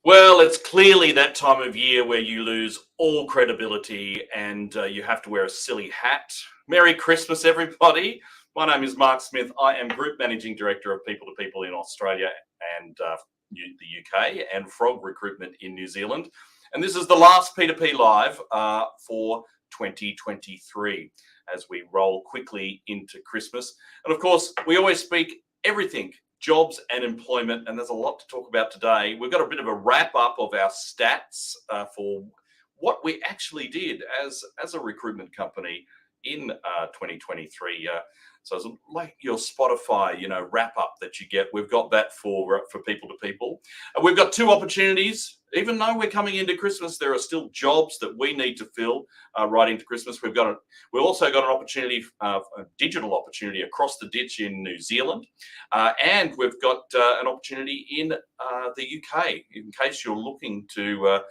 Well, it's clearly that time of year where you lose all credibility and you have to wear a silly hat. Merry Christmas, everybody. My name is Mark Smith. I am Group Managing Director of People to People in Australia and the UK and Frog Recruitment in New Zealand. And this is the last P2P Live for 2023 as we roll quickly into Christmas. And of course, we always speak everything jobs and employment, and there's a lot to talk about today. We've got a bit of a wrap up of our stats for what we actually did as a recruitment company in 2023. So it's like your Spotify, wrap up that you get. We've got that for people to people. We've got two opportunities. Even though we're coming into Christmas, there are still jobs that we need to fill right into Christmas. We've also got an opportunity, a digital opportunity across the ditch in New Zealand, and we've got an opportunity in the UK. In case you're looking to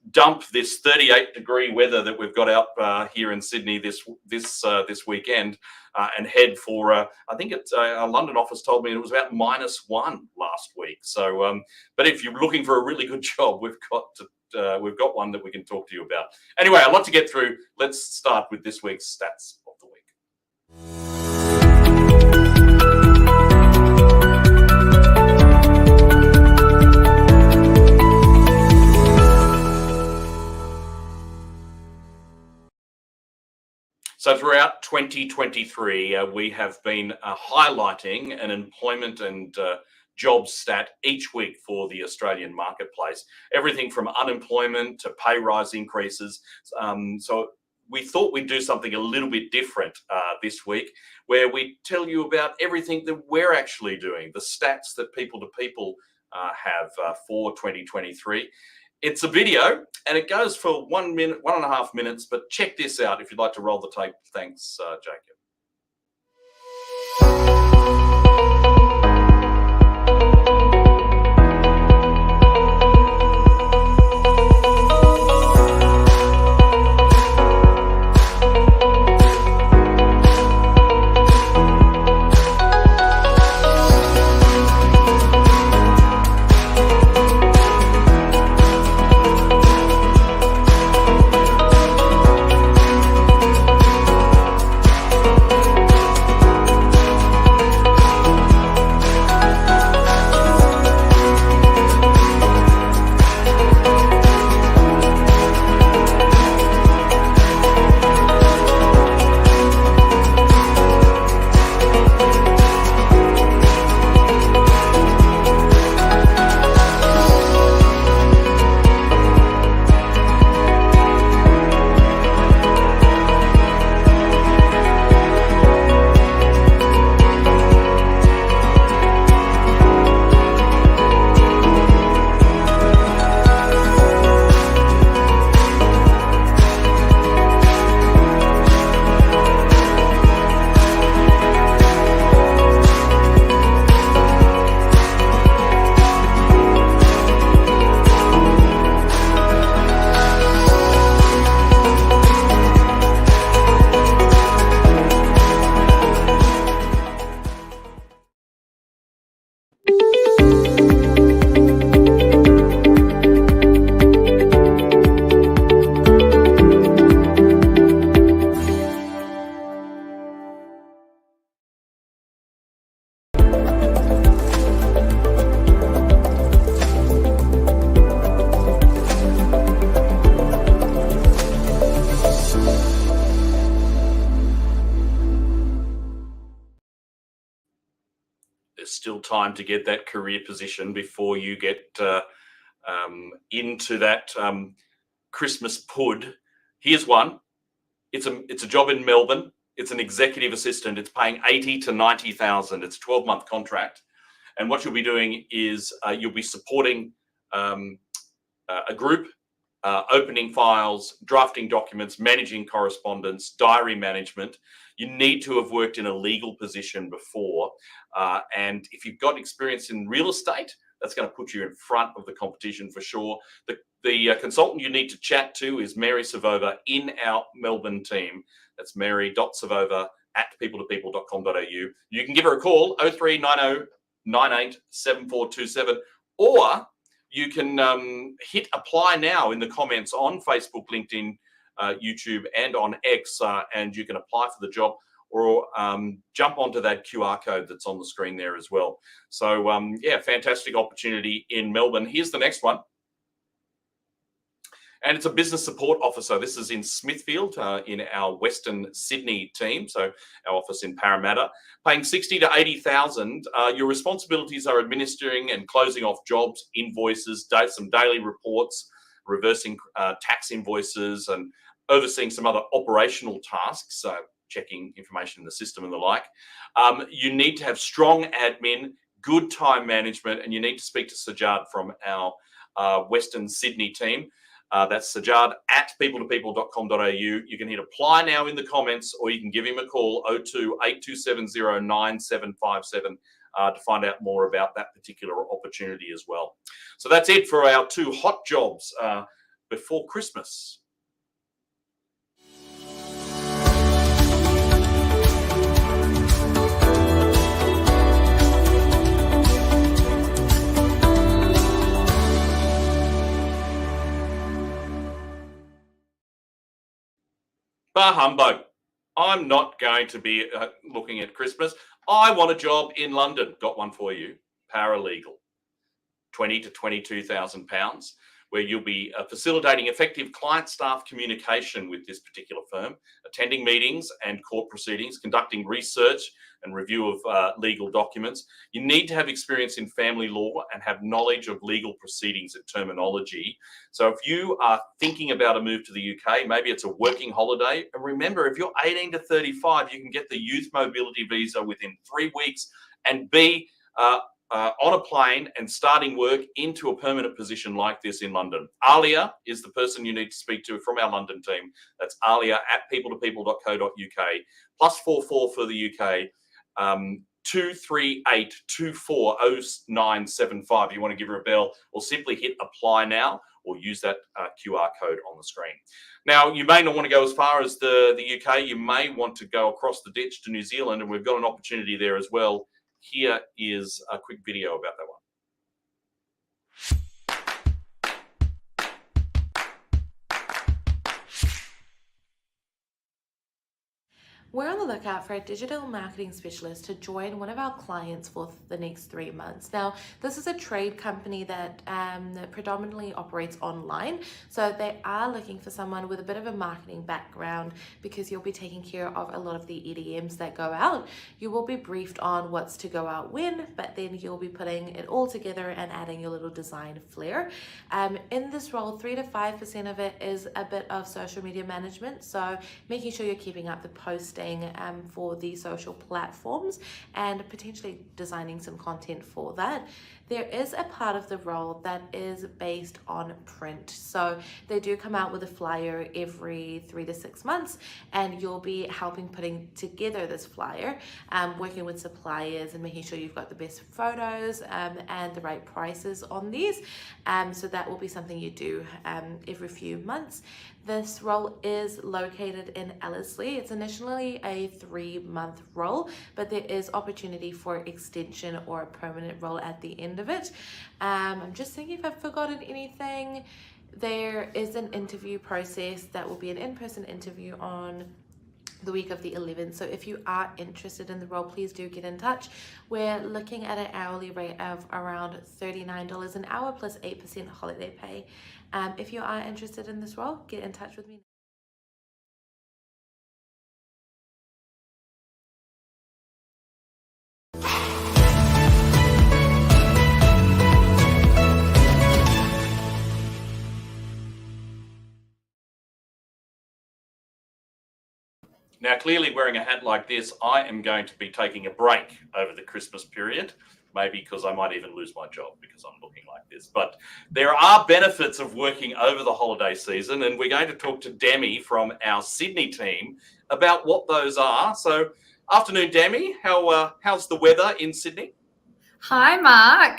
dump this 38-degree weather that we've got out here in Sydney this weekend and head for I think it's our London office told me it was about -1 last week. So but if you're looking for a really good job, we've got one that we can talk to you about. Anyway, a lot to get through. Let's start with this week's stats of the week. So throughout 2023, we have been highlighting an employment and job stat each week for the Australian marketplace. Everything from unemployment to pay rise increases. So we thought we'd do something a little bit different this week, where we tell you about everything that we're actually doing, the stats that people to people have for 2023. It's a video and it goes for 1 minute, 1.5 minutes, but check this out if you'd like to roll the tape. Thanks, Jacob. Still time to get that career position before you get into that Christmas pud. Here's one. It's a job in Melbourne. It's an executive assistant. It's paying 80 to 90,000. It's a 12-month contract. And what you'll be doing is you'll be supporting a group, opening files, drafting documents, managing correspondence, diary management. You need to have worked in a legal position before. And if you've got experience in real estate, that's going to put you in front of the competition for sure. The consultant you need to chat to is Mary Savova in our Melbourne team. That's mary.savova@peopletopeople.com.au. You can give her a call, 0390 987427, or you can hit apply now in the comments on Facebook, LinkedIn, YouTube, and on X, and you can apply for the job, or jump onto that QR code that's on the screen there as well. So yeah, fantastic opportunity in Melbourne. Here's the next one. And it's a business support officer. This is in Smithfield, in our Western Sydney team, so our office in Parramatta, paying 60 to 80,000. Your responsibilities are administering and closing off jobs, invoices, some daily reports, reversing tax invoices, and overseeing some other operational tasks, so checking information in the system and the like. You need to have strong admin, good time management, and you need to speak to Sajad from our Western Sydney team. That's Sajad at people2people.com.au. You can hit apply now in the comments, or you can give him a call, 02 8270 9757, to find out more about that particular opportunity as well. So that's it for our 2 hot jobs before Christmas. Bah humbug. I'm not going to be looking at Christmas. I want a job in London. Got one for you. Paralegal. 20 to 22,000 pounds, where you'll be facilitating effective client-staff communication with this particular firm, attending meetings and court proceedings, conducting research and review of legal documents. You need to have experience in family law and have knowledge of legal proceedings and terminology. So if you are thinking about a move to the UK, maybe it's a working holiday. And remember, if you're 18 to 35, you can get the youth mobility visa within 3 weeks and be on a plane and starting work into a permanent position like this in London. Alia is the person you need to speak to from our London team. That's Alia at people2people.co.uk, +44 for the UK, 238 240975. You want to give her a bell, or simply hit apply now, or use that QR code on the screen. Now, you may not want to go as far as the UK. You may want to go across the ditch to New Zealand, and we've got an opportunity there as well. Here is a quick video about that one. We're on the lookout for a digital marketing specialist to join one of our clients for the next 3 months. Now, this is a trade company that predominantly operates online. So they are looking for someone with a bit of a marketing background, because you'll be taking care of a lot of the EDMs that go out. You will be briefed on what's to go out when, but then you'll be putting it all together and adding your little design flair. In this role, 3 to 5% of it is a bit of social media management. So making sure you're keeping up the posting for the social platforms and potentially designing some content for that. There is a part of the role that is based on print. So they do come out with a flyer every 3 to 6 months, and you'll be helping putting together this flyer, working with suppliers and making sure you've got the best photos and the right prices on these. So that will be something you do every few months. This role is located in Ellerslie. It's initially a 3-month role, but there is opportunity for extension or a permanent role at the end of it. I'm just thinking if I've forgotten anything. There is an interview process that will be an in-person interview on the week of the 11th. So if you are interested in the role, please do get in touch. We're looking at an hourly rate of around $39 an hour plus 8% holiday pay. If you are interested in this role, get in touch with me. Now, clearly wearing a hat like this, I am going to be taking a break over the Christmas period, maybe because I might even lose my job because I'm looking like this. But there are benefits of working over the holiday season, and we're going to talk to Demi from our Sydney team about what those are. So, afternoon, Demi. How's the weather in Sydney? Hi, Mark.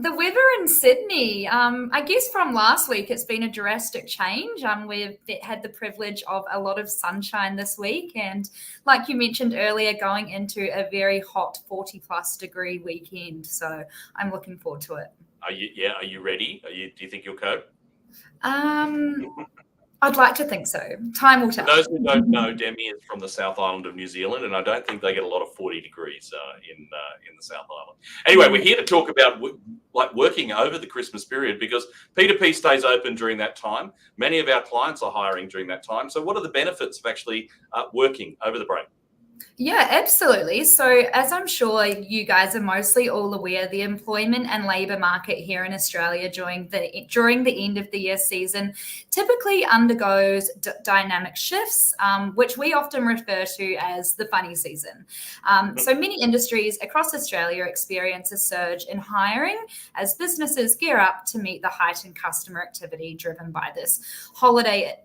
The weather in Sydney, I guess from last week, it's been a drastic change. We've had the privilege of a lot of sunshine this week. And like you mentioned earlier, going into a very hot 40+ degree weekend. So I'm looking forward to it. Are you ready? Do you think you'll cope? I'd like to think so. Time will tell. For those who don't know, Demi is from the South Island of New Zealand, and I don't think they get a lot of 40 degrees in the South Island. Anyway, we're here to talk about working over the Christmas period, because P2P stays open during that time. Many of our clients are hiring during that time. So what are the benefits of actually working over the break? Yeah, absolutely. So as I'm sure you guys are mostly all aware, the employment and labour market here in Australia during the end of the year season typically undergoes dynamic shifts, which we often refer to as the funny season. So many industries across Australia experience a surge in hiring as businesses gear up to meet the heightened customer activity driven by this holiday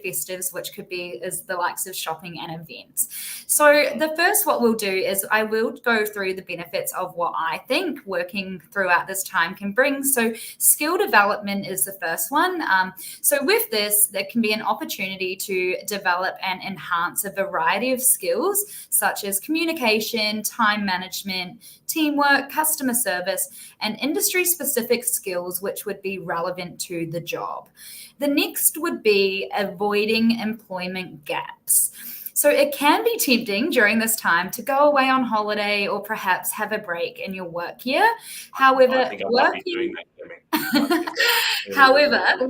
festives, which could be as the likes of shopping and events. So the first, what we'll do is I will go through the benefits of what I think working throughout this time can bring. So skill development is the first one. So with this, there can be an opportunity to develop and enhance a variety of skills such as communication, time management, teamwork, customer service, and industry-specific skills which would be relevant to the job. The next would be avoiding employment gaps. So it can be tempting during this time to go away on holiday or perhaps have a break in your work year. However,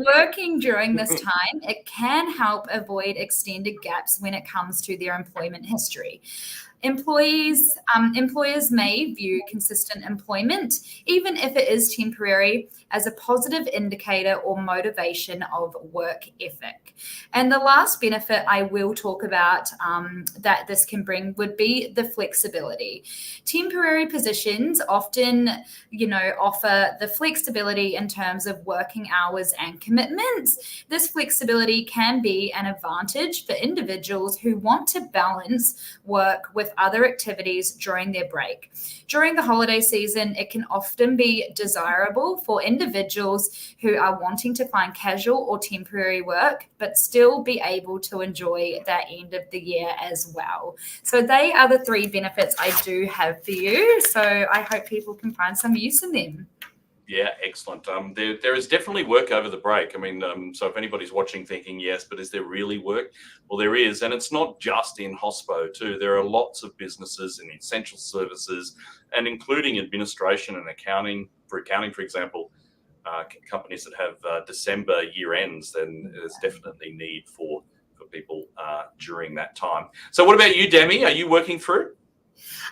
working during this time, it can help avoid extended gaps when it comes to their employment history. Employers may view consistent employment, even if it is temporary, as a positive indicator or motivation of work ethic. And the last benefit I will talk about that this can bring would be the flexibility. Temporary positions often, offer the flexibility in terms of working hours and commitments. This flexibility can be an advantage for individuals who want to balance work with other activities during their break. During the holiday season, it can often be desirable for individuals who are wanting to find casual or temporary work, but still be able to enjoy that end of the year as well. So they are the three benefits I do have for you. So I hope people can find some use in them. Yeah, excellent. There is definitely work over the break. I mean, so if anybody's watching thinking, yes, but is there really work? Well, there is. And it's not just in hospo too. There are lots of businesses in essential services, and including administration and accounting, for example, companies that have December year ends, then there's definitely need for people during that time. So what about you, Demi? Are you working through?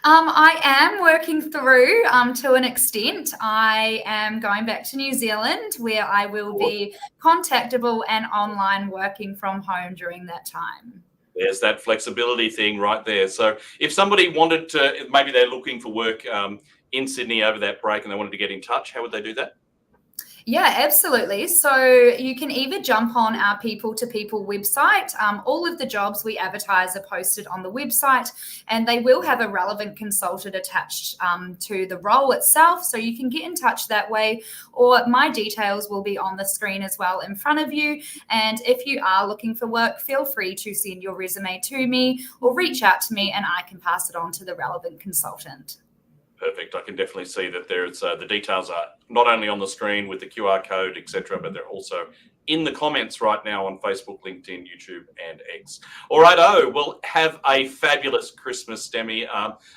I am working through to an extent. I am going back to New Zealand, where I will be contactable and online working from home during that time. There's that flexibility thing right there. So if somebody wanted to, maybe they're looking for work in Sydney over that break and they wanted to get in touch, how would they do that? Yeah, absolutely. So you can either jump on our People2People website. All of the jobs we advertise are posted on the website, and they will have a relevant consultant attached to the role itself. So you can get in touch that way, or my details will be on the screen as well in front of you. And if you are looking for work, feel free to send your resume to me or reach out to me, and I can pass it on to the relevant consultant. Perfect. I can definitely see that there's the details are not only on the screen with the QR code, etc., but they're also in the comments right now on Facebook, LinkedIn, YouTube, and X. All right, well, have a fabulous Christmas, Demi,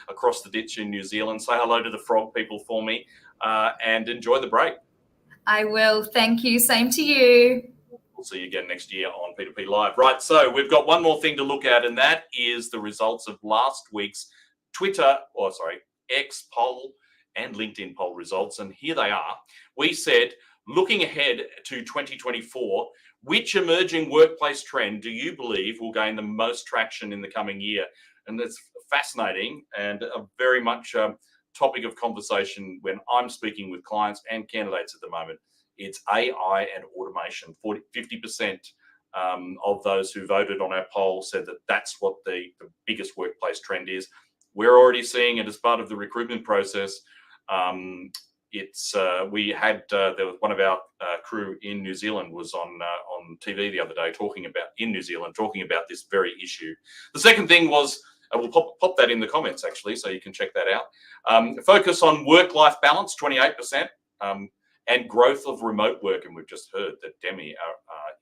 across the ditch in New Zealand. Say hello to the frog people for me, and enjoy the break. I will. Thank you. Same to you. We'll see you again next year on P2P Live. Right, so we've got one more thing to look at, and that is the results of last week's X poll and LinkedIn poll results. And here they are. We said, looking ahead to 2024, which emerging workplace trend do you believe will gain the most traction in the coming year? And that's fascinating and a very much topic of conversation when I'm speaking with clients and candidates at the moment. It's AI and automation. 50% of those who voted on our poll said that that's what the biggest workplace trend is. We're already seeing it as part of the recruitment process. We had there was one of our crew in New Zealand was on TV the other day talking about this very issue. The second thing was we'll pop that in the comments actually, so you can check that out. Focus on work-life balance, 28%, and growth of remote work. And we've just heard that Demi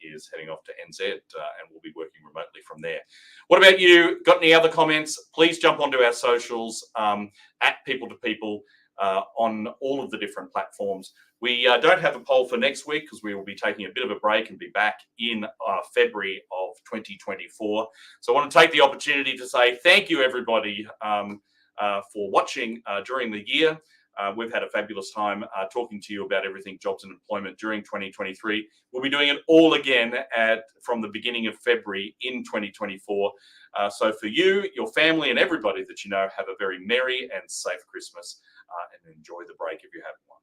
is heading off to NZ and will be working remotely from there. What about you? Got any other comments? Please jump onto our socials at People to People on all of the different platforms. We don't have a poll for next week because we will be taking a bit of a break and be back in February of 2024. So I want to take the opportunity to say thank you, everybody, for watching during the year. We've had a fabulous time talking to you about everything jobs and employment during 2023. We'll be doing it all again from the beginning of February in 2024. So for you, your family, and everybody that you know, have a very merry and safe Christmas and enjoy the break if you have one.